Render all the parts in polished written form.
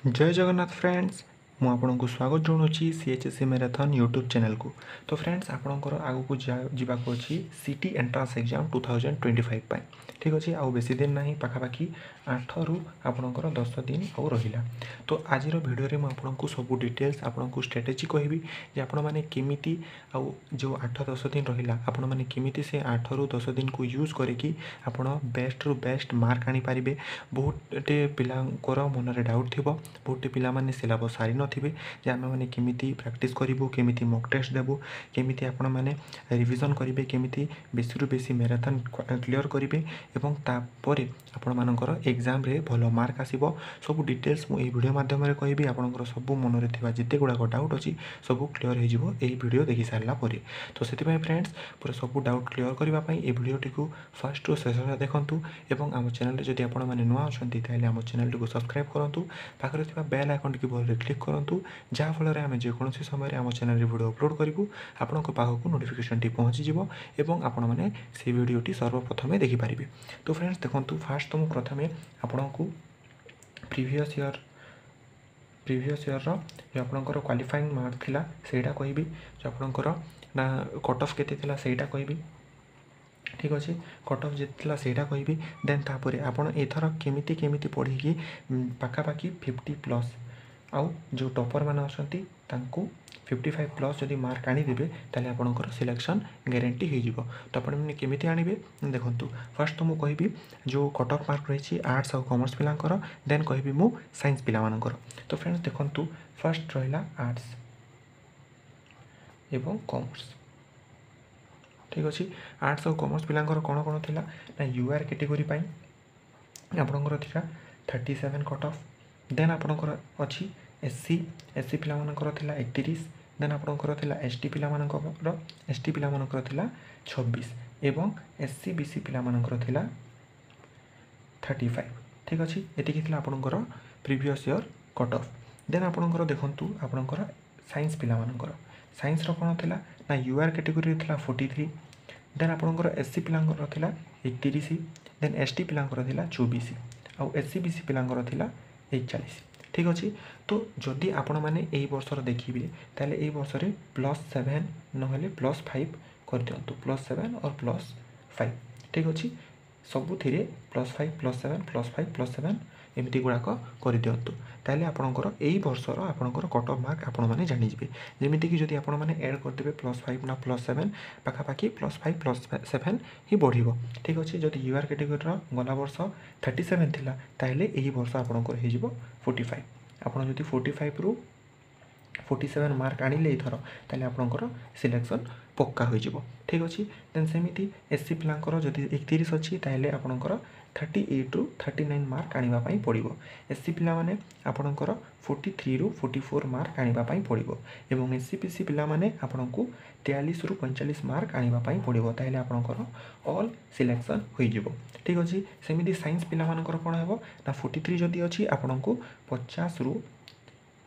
जय जगन्नाथ फ्रेंड्स मु आपको स्वागत जनावि सीएचएससी मैराथन यूट्यूब चैनल को। तो फ्रेंड्स आपंकर आग को जावाक अच्छी सिटी एंट्रांस एग्जाम 2025 ठीक अच्छे आउ बेसी दिन ना पाखापाखि 8 रु आपणकर 10 दिन आउ रहा। तो आज भिडियो में आपको सब डिटेल्स आपको स्ट्रेटेजी कहबी जे आपण मैंने केमिति आउ जो 8-10 दिन रहा आपण मैंने केमिति से 8 रु 10 दिन को यूज करके आपण बेस्ट रु बेस्ट मार्क आनी पारिबे। बहुते पिलांकर मनरे डाउट थिबो, बहुते पिला माने सिलेबस सारी नथिबे जे आमे माने केमिति प्रैक्टिस करिवो, केमिति मॉक टेस्ट देबो, केमिति आपण माने रिवीजन करिवे, केमिति बेसी रु बेसी मैराथन क्लियर करिवे एवं तापरे आपण मानकर एग्जाम रे भलो मार्क आसीबो। सब डिटेल्स मु एई वीडियो माध्यम रे कहबी। आपनकर सब मनरे थिबा जते गुडा डाउट अछि सब क्लियर हो जिवो एई वीडियो देखि सारला परे। तो सेति पय फ्रेंड्स पूरा सब डाउट क्लियर करबा पय ए वीडियो टिकु फर्स्ट टू शेष रे देखंतु एवं आम चैनल रे जदि आपण माने नुआ अछंती ताले आम चैनल टिकु सब्सक्राइब करंतु, पाखरे थिबा बेल आइकन टिकु बोल रे क्लिक करंतु, जहा फल रे आमे जे कोनोसी समय आम चैनल रे वीडियो अपलोड करिवु आपनको पाखकु नोटिफिकेशन टी पहुंची जिवो एवं आपण माने से वीडियो टी सर्वप्रथमे देखि पारिबे। तो फ्रेंड्स देखंतु फास्ट तो मु प्रथमे आपनको प्रीवियस ईयर जो आपणकर क्वालिफाइंग मार्क थिला सेटा कहबी, जो आपणकर ना कट ऑफ केते थिला सेटा कहबी, ठीक अच्छे कट ऑफ जितला सेटा कहबी। देन तापर आपन एथर केमिति केमिति पढ़ी कि पाखापाखि 50+ आउ जो टॉपर मान अछंती तांको 55 प्लस जदि मार्क आनीदेवे ताले आपणकर सिलेक्शन ग्यारंटी हो जिवो। तो आपण मैंने केमिति आनिबे देखंतु। फर्स्ट तो मु कहबी जो कट ऑफ मार्क रही आर्ट्स और कॉमर्स पिलांकर, देन कहबी मु साइंस पिला मानकर। तो फ्रेंड्स देखंतु फर्स्ट रहिला आर्ट्स एवं कॉमर्स, ठीक अच्छे। आर्ट्स और कॉमर्स पिलांकर कौन कौन थिला ना यूआर कैटेगरी पाई आपणकर थिला 37 कट ऑफ। देन आपणकर अच्छी एससी पिला मानकर थिला 31, देन आपणकर थिला एसटी पिला मानकर थिला 26 एवं एससी बीसी पिला मानकर थिला 35, ठीक अच्छे। एतिकी थिला आपणकर previous year cut off. Then आपणकर देखंतु आपणकर साइंस पिला मानकर साइंस रो कोन थिला ना यूआर कैटेगरी थिला 43, देन आपणकर एससी पिलांकर थिला 31, देन एसटी पिलांकर थिला 24 आउ एससी बीसी पिलांकर थिला 41, ठीक अच्छे। तो जदि आपण मैंने यही वर्षर देखिए ताले यही वर्ष रे +7 नहले +5 कर दियंतु, +7 और +5, ठीक अच्छे। सबुथिरे +5 +7 +5 +7 एमती गुड़ाक कर दियंतु, ताले आपणकर यही वर्षर आपणकर कट ऑफ मार्क आपण माने जानि जिवे। जेमिति कि जदि आपण माने ऐड कर देबे +5 ना +7 पाखापाखि +5 +7 ही बढ़िबो, ठीक अच्छे। जदि यूआर कैटेगरी गला वर्ष 37 थिला ताले यही वर्ष आपणकर हे जिवो 45। आपण जदि 45 रु 47 मार्क आनिले इथर ताले आपणकर सिलेक्शन पक्का हो जिवो, ठीक अच्छे। देन सेमिति एससी पिलांकर जदि 31 अच्छी ताले आपणकर 38 रु 39 मार्क आनिबा पई पड़िबो। एससी पिला माने आपणकर 43 रु 44 मार्क आनिबा पई पड़िबो एवं एससी पीसी पिला माने आपणको 43 रु 45 मार्क आनिबा पई पड़िबो, ताले आपणकर ऑल सिलेक्शन हो जिवो, ठीक अच्छे। सेमिति साइंस पिला मानकर कोन हेबो ना 43 जदि अच्छी आपणको 50 रु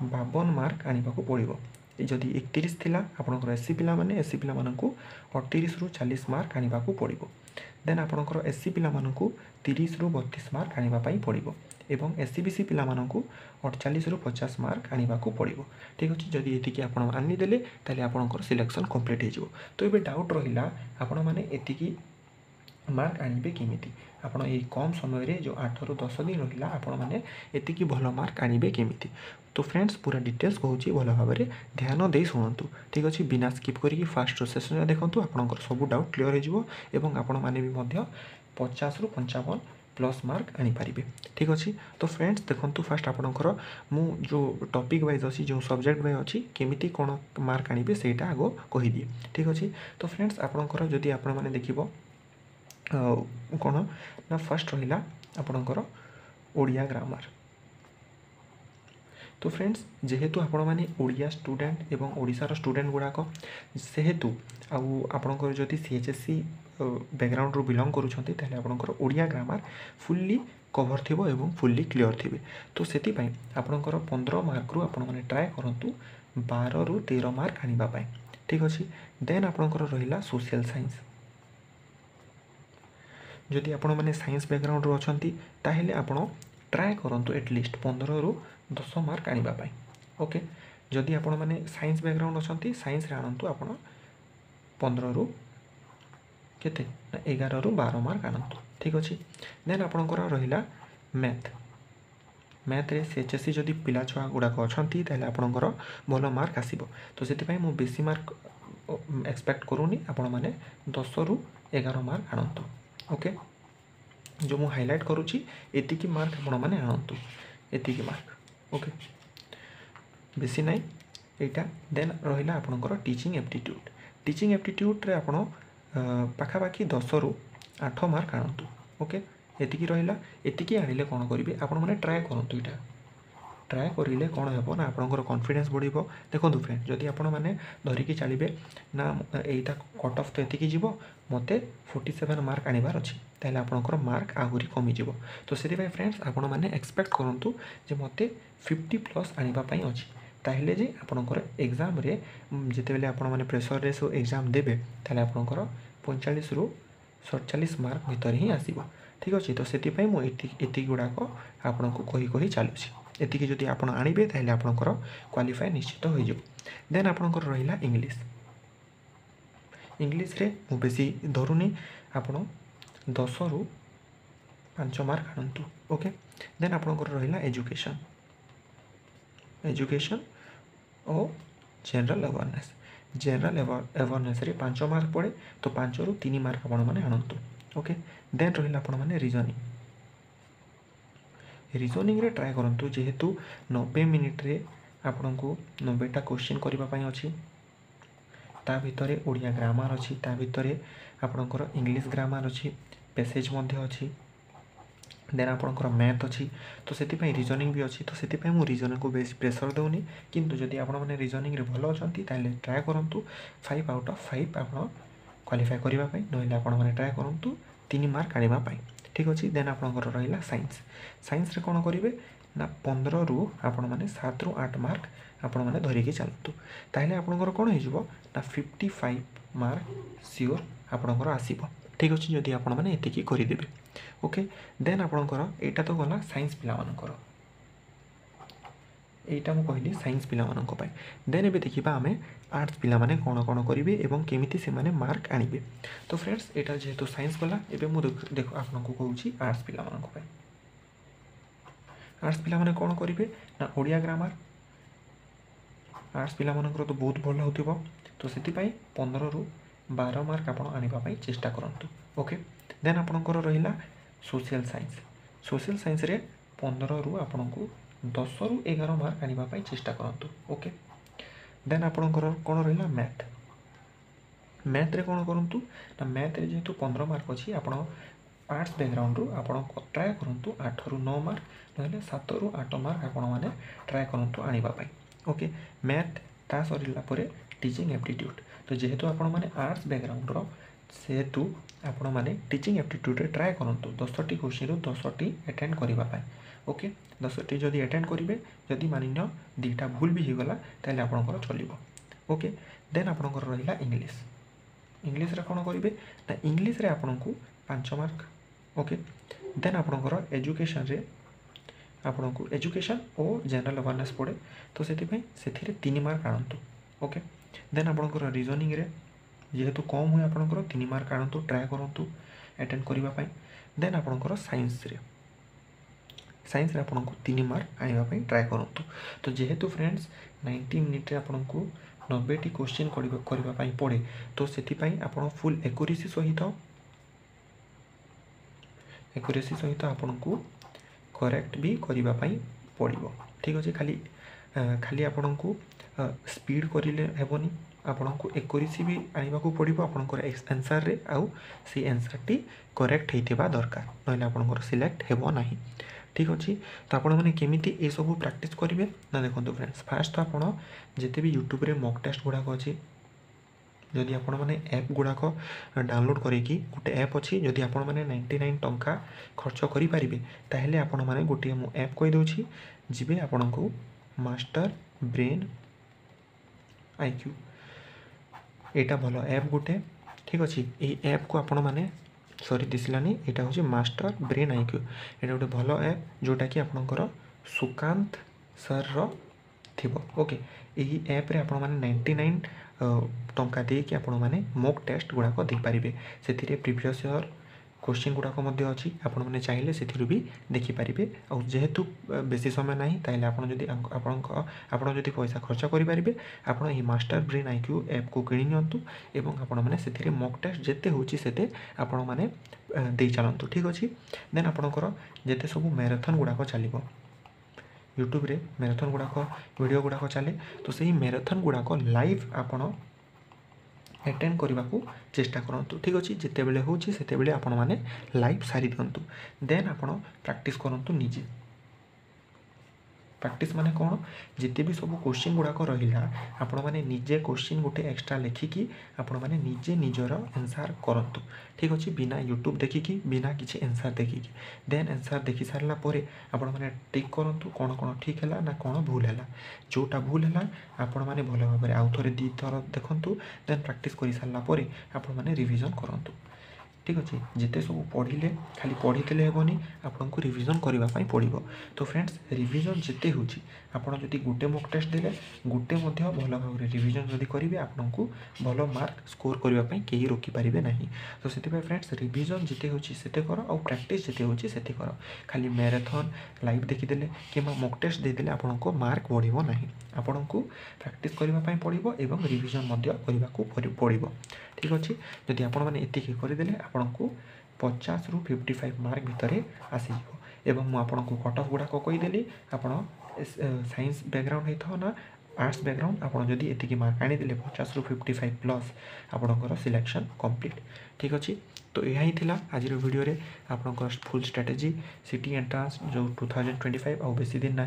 52 मार्क आनिबाकू पड़िबो। जदि 31 थिला आपणकर एससी पिला माने 38 रु 40 मार्क आनिबाकू पड़िबो। देन आपणकर एससी पिला मानकू 30 रु 32 मार्क आनिबा पई पड़िबो एवं एससी बीसी पिला मानकू 48 रु 50 मार्क आनिबाकू पड़िबो, ठीक अछि। जदि एतिकी आपण आनि देले ताले आपणकर सिलेक्शन कंप्लीट हो जिवो। तो एबे डाउट रहिला आपण माने एतिकी मार्क आनिबे केमिति, आपण ए कम समय रे जो 8 रु 10 दिन रहिला आपण माने एतिकी भलो मार्क आनिबे केमिति। तो फ्रेंड्स पूरा डिटेल्स कहूँ भल भाव में ध्यान दे शुणु, ठीक अच्छे। बिना स्किप करके फास्ट सेसन देखूँ आपंकर सब डाउट क्लियर हो आपण मैंने भी 50 रु 55 प्लस मार्क आनीपारे, ठीक अच्छे। तो फ्रेंड्स देखो फास्ट आपणकर मु जो टॉपिक वाइज अच्छी जो सब्जेक्ट वाइज अच्छी केमिति कौन मार्क आनिबे सेटा आगो कहीदिए, ठीक अच्छे। तो फ्रेंड्स आपणकर जदि आपण मैंने देखिबो कौन ना फर्स्ट रहिला आपणकर ओडिया ग्रामर। तो फ्रेंड्स जेहेतु आपण मैंने ओडिया स्टूडेंट एवं ओडिशार स्टूडेंट गुड़ाक सेहेतु आपणकर जदि सीएचएससी बैकग्राउंड रू बिलंग करूछंती ताले आपणकर ओडिया ग्रामर फुल्ली कवर थिबो एवं फुल्ली क्लियर थिबे। तो सेति पई आपणकर 15 मार्क रू आपण माने ट्राई करंतु 12 रु 13 मार्क आनिबा पई, ठीक अछि। देन आपणकर रहिला सोशल साइंस। जदि आपण माने साइंस बैकग्राउंड रू अछंती ताहेले आपण ट्राए करंतु एटलिस्ट 15 रु 10 मार्क आनिबा पाई। ओके जदि आपण माने साइंस बैकग्राउंड अछंती साइंस रे आनंतु आपण 15 रु केते 11 रु 12 मार्क आनंतु। ठीक अछि। देन आपणकर रहिला मैथ मैथ रे सीएचएससी जदि पिला छुआ गुड़ाक अछंती ताले आपणकर भल मार्क आसीबो। तो सेति मु बेसी मार्क एक्सपेक्ट करूनी आपण माने 10 रु 11 मार्क आनंतु। ओके जो मु हाइलाइट करूची एतिकी मार्क आपण माने आनंतु एतिकी मार्क। ओके बेसी नाइ एटा। देन रहिला आपणकर टीचिंग एप्टीट्यूड रे आपण पाखापाखि 10 रु 8 मार्क आनंतु। ओके एतिकी रहिला एतिकी आनिले कोन करिवे आपण माने ट्राई करंतु। इटा ट्राए करिले कोन हेबो ना आपणकर कॉन्फिडेंस बढ़िबो। देखंतु फ्रेंड जदि आपण माने धरिकी चलिबे ना एटा कट ऑफ तो एतिकी जीवो मते 47 मार्क आनिबार अछि ताले आपणकर मार्क आहुरी कमी जीवो। तो सेति भाई फ्रेंड्स आपण माने एक्सपेक्ट करंतु जे मते 50 प्लस आनिबा पई अछि ताहिले जे आपणकर एग्जाम रे जेते बेले आपण माने प्रेशर रे सो एग्जाम देबे ताले आपणकर 45 रु 47 मार्क भीतर ही आसीबो। ठीक अछि। तो सेति पई मु एति गुडा को आपनको कहि चालुछि एतिकी जदि आपण आनिबे ताहिले आपणकर क्वालिफाई निश्चित होई जिवो। देन आपणकर रहिला इंग्लिश रे मु बेसी धरुनी आपण 10 रु 5 मार्क आनंतु। ओके देन आपणकर रहिला एजुकेशन ओ जनरल अवेयरनेस रे 5 मार्क पड़े तो 5 रु 3 मार्क आपण माने आनंतु। ओके देन रहिला आपण माने रीजनिंग रे ट्राई करंतु जेहेतु 90 मिनिट रे आपनको 90टा क्वेश्चन करबा पई अछि ता भितरे ओडिया ग्रामर अछि ता भितरे आपनकर इंग्लिश ग्रामर अछि पैसेज मध्ये अछि देन आपनकर मैथ अछि। तो सेति पई रीजनिंग भी अछि। तो सेति पई मु रीजनिंग को बेस प्रेशर देउनी किंतु जदि आपण माने रीजनिंग रे भलो अछंती ताले ट्राई करंतु 5 आउट ऑफ 5 आपण क्वालिफाई करबा पई नहिले आपण माने ट्राई करंतु 3 मार्क आनिबा पई। ठीक अछि। देन आपनकर रहिला साइंस रे कोन करिवे ना 15 रु आपण माने 7 रु 8 मार्क आपण माने धरि के चलतु ताहिले आपनकर कोन हे जिवो ना 55 मार्क श्योर आपनकर आसीबो। ठीक अछि जदि आपण माने एतिकी करि देबे। ओके देन आपनकर एटा तो गला साइंस पिला मानकर एटा मु कहली साइंस पिला मानक पई। देन एबे देखिबा हमें आर्ट्स पिला माने कोन कोन करिवे एवं केमिति से माने मार्क आनिबे। तो फ्रेंड्स एटा जेहेतु साइंस गला एबे मु देखो आपनको कहूची आर्ट्स पिला मानक पई। आर्ट्स पिला माने कोन करिवे ना ओडिया ग्रामर आर्ट्स पिला मानकर तो बहुत भल होतिबो तो सेति पई 15 रु 12 मार्क आपण आनिबा पई चेष्टा करंतु। ओके देन आपनकर रहिला सोशल साइंस रे 15 रु आपनको 10 रु 11 मार्क आनिबा पई चेष्टा करंतु। ओके देन आपनकर कोन रहिला मैथ रे कोन करंतु ना मैथ रे जेतु 15 मार्क अछि आपण आर्ट्स बैकग्राउंड रु आपण ट्राई करंतु 8 रु 9 मार्क नहले 7 रु 8 मार्क आपण माने ट्राई करंतु आनिबा पई। ओके मैथ ता सरिला परे टीचिंग एप्टीट्यूड तो जेहेतु आपण माने आर्ट्स बैकग्राउंड रो सेतु आपण माने टीचिंग एप्टीट्यूड रे ट्राई करंतु 10टी क्वेश्चन रु 10टी अटेंड करबा पई। ओके 10टी जदि अटेंड करिवे जदि मानिन्य दीटा भूल भी हिगला ताले आपनकर चलिबो। ओके देन आपनकर रहिला इंग्लिश रे कोन करिवे ना इंग्लिश रे आपनकु 5 मार्क। ओके देन आपनकर एजुकेशन ओ जनरल अवेयरनेस पड़े तो सेथिरे 3 मार्क आनंतु। ओके देन आपनकर रीजनिंग रे जेहेतु कम हुए आपनकर 3 मार्क आनंतु ट्राई करंतु अटेंड करबा पई। देन आपनकर साइंस रे आपनकु 3 मार्क आनिबा पई ट्राई करंतु। तो जेहेतु फ्रेंड्स 90 मिनिट रे आपनकु 90 टी क्वेश्चन करबा पई पड़े तो सेति पई आपण फुल एक्यूरेसी सहित आपनकु करेक्ट भी करबा पई पड़िबो। ठीक अछि। खाली आपनकु स्पीड करिले हेबोनी आपनकु एक्यूरेसी भी आनिबा को पड़िबो आपनकर आंसर रे आउ से आंसर टी करेक्ट हेतिबा दरकार नहिले आपनकर सिलेक्ट हेबो नाही। ठीक अछि। तो आपण माने केमिति ए सब प्रैक्टिस करिवे ना देखंतु फ्रेंड्स फास्ट तो आपण जेते भी YouTube रे मॉक टेस्ट गुडा को अछि जदि आपण माने ऐप गुडा को डाउनलोड करिकि गुटे ऐप अछि जदि आपण माने 99 टंका खर्च करि परिबे ताहेले आपण माने गुटे मु ऐप कहि दोछि जिबे आपनको मास्टर ब्रेन IQ एटा भलो ऐप गुटे। ठीक अछि। ए ऐप को आपण माने सॉरी दिसलानी यहाँ हूँ मास्टर ब्रेन आईक्यू ये गोटे भल ऐप जोटा कि आपणकर सुकांत सर थिबो ओके यही ऐप रे आपण माने 99 टंका देकी आपण माने मॉक टेस्ट गुड़ाक दे पारिबे से प्रीवियस ईयर क्वेश्चन गुड़ाक अच्छी आपण मैंने चाहिए से भी देखिपारे और जेहेतु बेसी समय ना ताइले आपण जदि आपण जदि पैसा खर्च करेंगे आपण ये मास्टर ब्रेन आईक्यू ऐप को किणी नियंतु एवं आपण मैंने से मॉक टेस्ट जिते होची सेते आपण मैंने दे चलतु ठीक अच्छे देन आपणकर जिते सब मैराथन गुड़ाक चलो यूट्यूब रे मैराथन गुड़ाक वीडियो गुड़ाक चले तो सही मैराथन गुड़ाक लाइव आपण अटेंड करने को चेष्टा करूँ ठीक अच्छे जिते बड़े होते आपण मैंने लाइव सारी दिंतु देन आपण प्रैक्टिस करूँ निजे प्रैक्टिस माने कौन जिते भी सब क्वेश्चन गुड़ाक रहा आपण मैंने निजे क्वेश्चन गोटे एक्स्ट्रा लिखिकी आपण मैंने निजे निजर आंसर करंतु ठीक अच्छे बिना यूट्यूब देखिकी बिना किसी आंसर देखिकी देन आंसर देखी सारा पर आपण मैंने टिक करंतु कौन कौन ठीक है ना कौन भूल है जोटा भूल है आपण मैंने भल भाव आउ थे दी थर देखूँ देन प्रैक्टिस कर सारा पर आपण मैंने रिविजन करंतु ठीक अच्छे जिते सब पढ़िले खाली पढ़ीते हेनी आपन को रिविजन करने पड़ो तो फ्रेंड्स रिविजन जिते होची आपड़ जदि गोटे मॉक टेस्ट देले गोटे भल भाव रिविजन जदि करेंगे आपन को भल मार्क स्कोर करने कहीं रोकीपारे ना तो से फ्रेंड्स रिविजन जिते होची सेते कर और प्रैक्टिस जिते होची सेते कर खाली मैराथन लाइव देखीदे कि मॉक टेस्ट देदेले आपन को मार्क बढ़ो ना आपन को प्रैक्टिस करने पड़ो एवं रिविजन करने को पड़ो ठीक अच्छे जदि आपण मैंने एतिक करदेले आपन को 50 ରୁ 55 मार्क भितर आसीज एवं मुझे आपन को कट ऑफ गुड़ाक कहीदेली आपड़ साइंस बैकग्राउंड होता ना आर्ट्स बैकग्राउंड आपड़ जदि एतिक मार्क आनीदे 50 ରୁ 55 प्लस आपणकर सिलेक्शन कंप्लीट ठीक अच्छे तो यही थिला आज वीडियो रे आपणकर फुल स्ट्रेटेजी सिटी एंट्रांस जो 2025 और बेसी दिन ना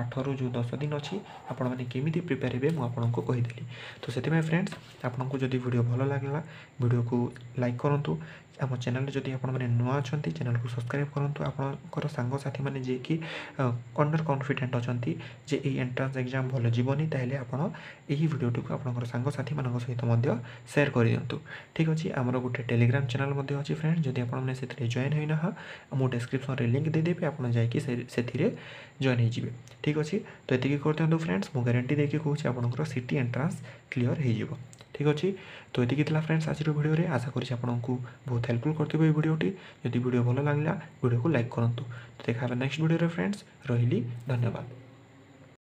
8 ରୁ जो 10 दिन अच्छी आपण मैंने केमी प्रिपेयर हे मुझे आपको कहीदेली तो से फ्रेंड्स आपको जदि वीडियो भल लगे वीडियो को लाइक करूँ आम चैनल जदि आप नुआ अच्छा चैनल को सब्सक्राइब करूँ आपंकर सांगसाथी मैंने जी कि अंडर कॉन्फिडेंट अच्छा जे ये एंट्रांस एग्जाम भल जीवनी ताहले आपण यही वीडियो को आपंकर सांगसाथी मान सहित शेयर कर दिंतु ठीक अच्छे आमर गोटे टेलीग्राम चैनल अच्छी फ्रेंड जदि आपने जॉइन होना मुझे डिस्क्रिप्शन रे लिंक देदेवी आप जाकि जॉइन हो ठीक अच्छे तो ये कर दिखाँ फ्रेंड्स मुझे गारंटी देके कहूँ आपंकर सिटी एंट्रांस क्लीयर हो ठीक अच्छे तो ये फ्रेंड्स आज वीडियो रे आशा करी आपको बहुत हेल्पफुल करते वीडियोटी जदि वीडियो भल लगे वीडियो को लाइक करूँ तो देखा नेक्स्ट वीडियो फ्रेंड्स रही धन्यवाद।